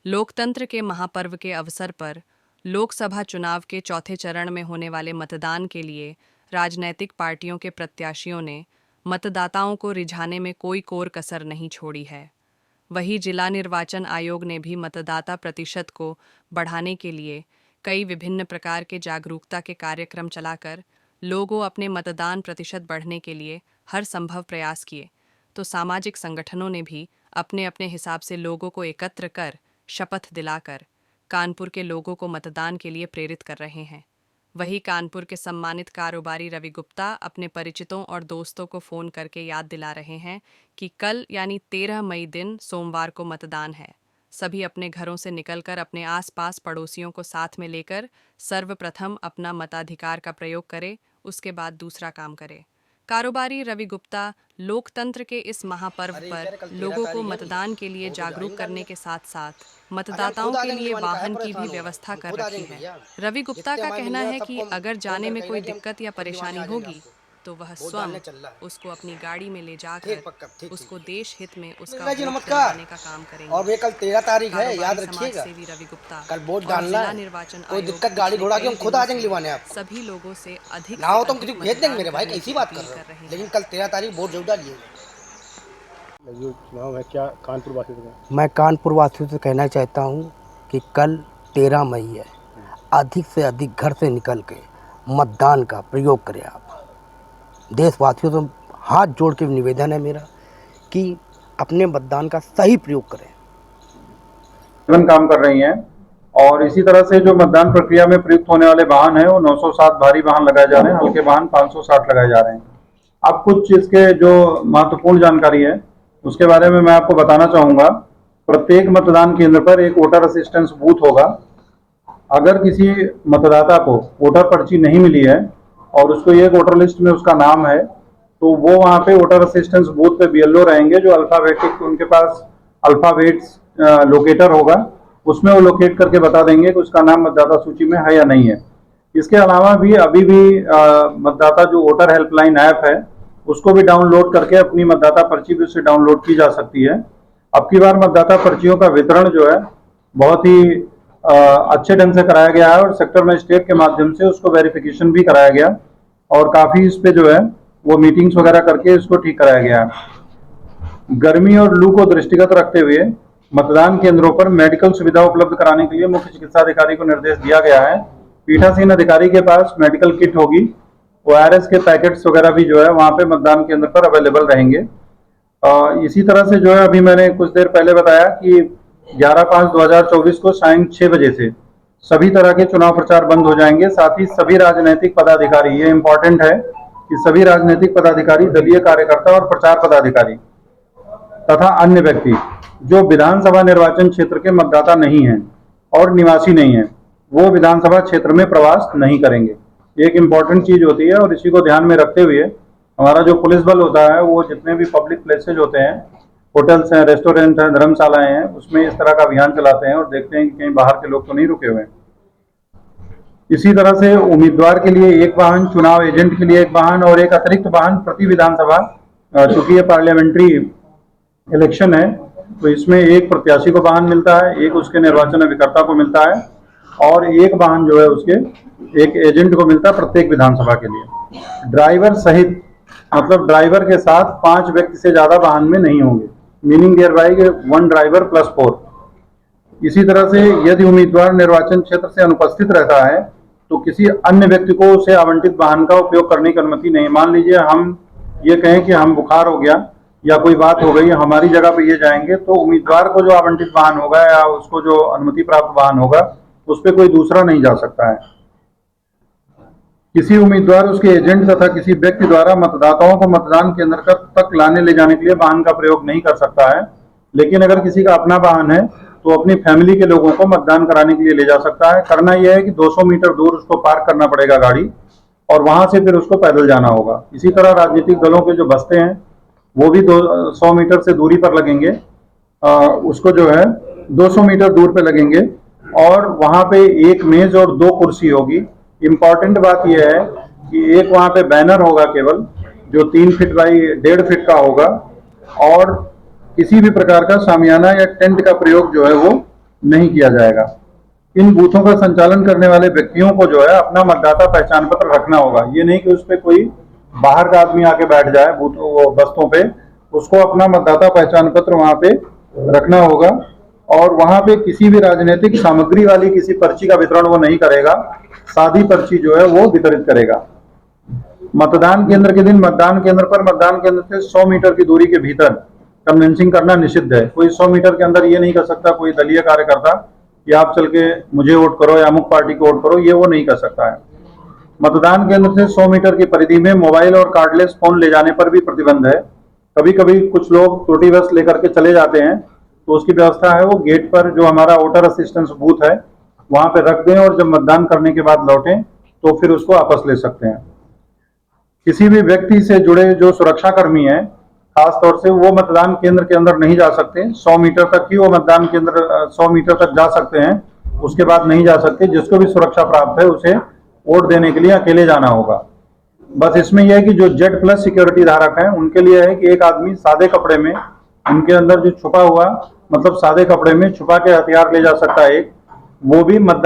लोकतंत्र के महापर्व के अवसर पर लोकसभा चुनाव के चौथे चरण में होने वाले मतदान के लिए राजनैतिक पार्टियों के प्रत्याशियों ने मतदाताओं को रिझाने में कोई कोर कसर नहीं छोड़ी है। वहीं जिला निर्वाचन आयोग ने भी मतदाता प्रतिशत को बढ़ाने के लिए कई विभिन्न प्रकार के जागरूकता के कार्यक्रम चलाकर लोगों अपने मतदान प्रतिशत बढ़ने के लिए हर संभव प्रयास किए, तो सामाजिक संगठनों ने भी अपने अपने हिसाब से लोगों को एकत्र कर शपथ दिलाकर कानपुर के लोगों को मतदान के लिए प्रेरित कर रहे हैं। वहीं कानपुर के सम्मानित कारोबारी रवि गुप्ता अपने परिचितों और दोस्तों को फ़ोन करके याद दिला रहे हैं कि कल यानी 13 मई दिन सोमवार को मतदान है। सभी अपने घरों से निकलकर अपने आसपास पड़ोसियों को साथ में लेकर सर्वप्रथम अपना मताधिकार का प्रयोग करें, उसके बाद दूसरा काम करें। कारोबारी रवि गुप्ता लोकतंत्र के इस महापर्व पर लोगों को मतदान के लिए जागरूक करने के साथ साथ मतदाताओं के लिए वाहन की भी व्यवस्था कर रखी है। रवि गुप्ता का कहना है कि अगर जाने में कोई दिक्कत या परेशानी होगी तो वह स्वयं उसको अपनी गाड़ी में ले जाकर उसको देश हित में उसका वोट करवाने का काम करेंगे। और ये कल 13 तारीख है, याद रखिएगा। सेवी रवि गुप्ता कल वोट डालना है, निर्वाचन कोई दिक्कत गाड़ी घोड़ा की हम खुद आ जाएंगे लिवाने आपको। सभी लोगों से अधिक ना हो तुम किसी भेज देंगे मेरे भाई, कैसी बात कर रहे हो। लेकिन कल 13 तारीख वोट जरूर डालिएगा। जो चुनाव है क्या कानपुर वासियों से? मैं कानपुर वासियों से कहना चाहता हूँ कि कल 13 मई है, अधिक से अधिक घर से निकल के मतदान का प्रयोग करें। आप देशवासियों से हाथ जोड़ के निवेदन है मेरा कि अपने मतदान का सही प्रयोग करें। काम कर रही हैं और इसी तरह से जो मतदान प्रक्रिया में प्रयुक्त होने वाले वाहन हैं वो 907 भारी वाहन लगाए जा रहे हैं, हल्के वाहन 560 लगाए जा रहे हैं। अब कुछ इसके जो महत्वपूर्ण जानकारी है उसके बारे में मैं आपको बताना चाहूँगा। प्रत्येक मतदान केंद्र पर एक वोटर असिस्टेंस बूथ होगा। अगर किसी मतदाता को वोटर पर्ची नहीं मिली है और उसको ये वोटर लिस्ट में उसका नाम है तो वो वहाँ पे वोटर असिस्टेंस बूथ पे बीएलओ रहेंगे, जो अल्फाबेटिक उनके पास अल्फाबेट्स लोकेटर होगा, उसमें वो लोकेट करके बता देंगे कि उसका नाम मतदाता सूची में है या नहीं है। इसके अलावा भी अभी भी मतदाता जो वोटर हेल्पलाइन ऐप है उसको भी डाउनलोड करके अपनी मतदाता पर्ची भी उससे डाउनलोड की जा सकती है। अब की बार मतदाता पर्चियों का वितरण जो है बहुत ही अच्छे ढंग से कराया गया है और सेक्टर मजिस्ट्रेट के माध्यम से उसको वेरिफिकेशन भी कराया गया और काफ़ी इस पे जो है वो मीटिंग्स वगैरह करके इसको ठीक कराया गया है। गर्मी और लू को दृष्टिगत रखते हुए मतदान केंद्रों पर मेडिकल सुविधा उपलब्ध कराने के लिए मुख्य चिकित्सा अधिकारी को निर्देश दिया गया है। पीठासीन अधिकारी के पास मेडिकल किट होगी, ORS के पैकेट्स वगैरह भी जो है वहाँ पे मतदान केंद्र पर अवेलेबल रहेंगे। इसी तरह से जो है अभी मैंने कुछ देर पहले बताया कि 11/5/2024 को सायं 6 बजे से सभी तरह के चुनाव प्रचार बंद हो जाएंगे। साथ ही सभी राजनीतिक पदाधिकारी, ये इम्पोर्टेंट है कि सभी राजनीतिक पदाधिकारी, दलीय कार्यकर्ता और प्रचार पदाधिकारी तथा अन्य व्यक्ति जो विधानसभा निर्वाचन क्षेत्र के मतदाता नहीं हैं और निवासी नहीं हैं, वो विधानसभा क्षेत्र में प्रवास नहीं करेंगे। एक इम्पॉर्टेंट चीज होती है और इसी को ध्यान में रखते हुए हमारा जो पुलिस बल होता है वो जितने भी पब्लिक प्लेसेज होते हैं, होटल्स हैं, रेस्टोरेंट हैं, धर्मशालाएं हैं, उसमें इस तरह का अभियान चलाते हैं और देखते हैं कि कहीं बाहर के लोग तो नहीं रुके हुए हैं। इसी तरह से उम्मीदवार के लिए एक वाहन, चुनाव एजेंट के लिए एक वाहन और एक अतिरिक्त वाहन प्रति विधानसभा, चूंकि ये पार्लियामेंट्री इलेक्शन है तो इसमें एक प्रत्याशी को वाहन मिलता है, एक उसके निर्वाचन अभिकर्ता को मिलता है और एक वाहन जो है उसके एक एजेंट को मिलता है प्रत्येक विधानसभा के लिए। ड्राइवर सहित, मतलब ड्राइवर के साथ 5 व्यक्ति से ज्यादा वाहन में नहीं होंगे, meaning thereby 1 driver plus 4। इसी तरह से यदि उम्मीदवार निर्वाचन क्षेत्र से अनुपस्थित रहता है तो किसी अन्य व्यक्ति को उसे आवंटित वाहन का उपयोग करने की अनुमति नहीं। मान लीजिए हम ये कहें कि हम बुखार हो गया या कोई बात हो गई, हमारी जगह पे ये जाएंगे, तो उम्मीदवार को जो आवंटित वाहन होगा या उसको जो अनुमति प्राप्त वाहन होगा उस पर कोई दूसरा नहीं जा सकता है। किसी उम्मीदवार, उसके एजेंट तथा किसी व्यक्ति द्वारा मतदाताओं को मतदान केंद्र तक लाने ले जाने के लिए वाहन का प्रयोग नहीं कर सकता है। लेकिन अगर किसी का अपना वाहन है तो अपनी फैमिली के लोगों को मतदान कराने के लिए ले जा सकता है। करना यह है कि 200 मीटर दूर उसको पार्क करना पड़ेगा गाड़ी और वहां से फिर उसको पैदल जाना होगा। इसी तरह राजनीतिक दलों के जो बस्ते हैं वो भी 100 मीटर से दूरी पर लगेंगे, उसको जो है 200 मीटर दूर पे लगेंगे और वहां पे एक मेज और 2 कुर्सी होगी। इम्पॉर्टेंट बात यह है कि एक वहां पे बैनर होगा केवल, जो 3 फीट बाई 1.5 फीट का होगा और किसी भी प्रकार का शामियाना या टेंट का प्रयोग जो है वो नहीं किया जाएगा। इन बूथों का संचालन करने वाले व्यक्तियों को जो है अपना मतदाता पहचान पत्र रखना होगा। ये नहीं कि उस पर कोई बाहर का आदमी आके बैठ जाए बूथ वो बस्तों पे, उसको अपना मतदाता पहचान पत्र वहां पे रखना होगा। और वहां पे किसी भी राजनीतिक सामग्री वाली किसी पर्ची का वितरण वो नहीं करेगा, सादी पर्ची जो है वो वितरित करेगा। मतदान केंद्र के दिन मतदान केंद्र पर मतदान केंद्र से 100 मीटर की दूरी के भीतर कन्वेंसिंग करना निषिद्ध है। कोई 100 मीटर के अंदर ये नहीं कर सकता कोई दलीय कार्यकर्ता कि आप चल के मुझे वोट करो या अमुक पार्टी को वोट करो, ये वो नहीं कर सकता है। मतदान केंद्र से 100 मीटर की परिधि में मोबाइल और कार्डलेस फोन ले जाने पर भी प्रतिबंध है। कभी कभी कुछ लोग त्रुटिवश लेकर के चले जाते हैं, तो उसकी व्यवस्था है वो गेट पर जो हमारा वोटर असिस्टेंस बूथ है वहां पे रख दें और जब मतदान करने के बाद लौटें तो फिर उसको वापस ले सकते हैं। किसी भी व्यक्ति से जुड़े जो सुरक्षा कर्मी हैं, खास तौर से वो मतदान केंद्र के अंदर नहीं जा सकते। 100 मीटर तक ही वो मतदान केंद्र 100 मीटर तक जा सकते हैं, उसके बाद नहीं जा सकते। जिसको भी सुरक्षा प्राप्त है उसे वोट देने के लिए अकेले जाना होगा। बस इसमें यह है कि जो Z+ सिक्योरिटी धारक हैं उनके लिए है कि एक आदमी सादे कपड़े में, उनके अंदर जो छुपा हुआ मतलब सादे कपड़े में छुपा के हथियार ले जा सकता है एक, वो भी मतदान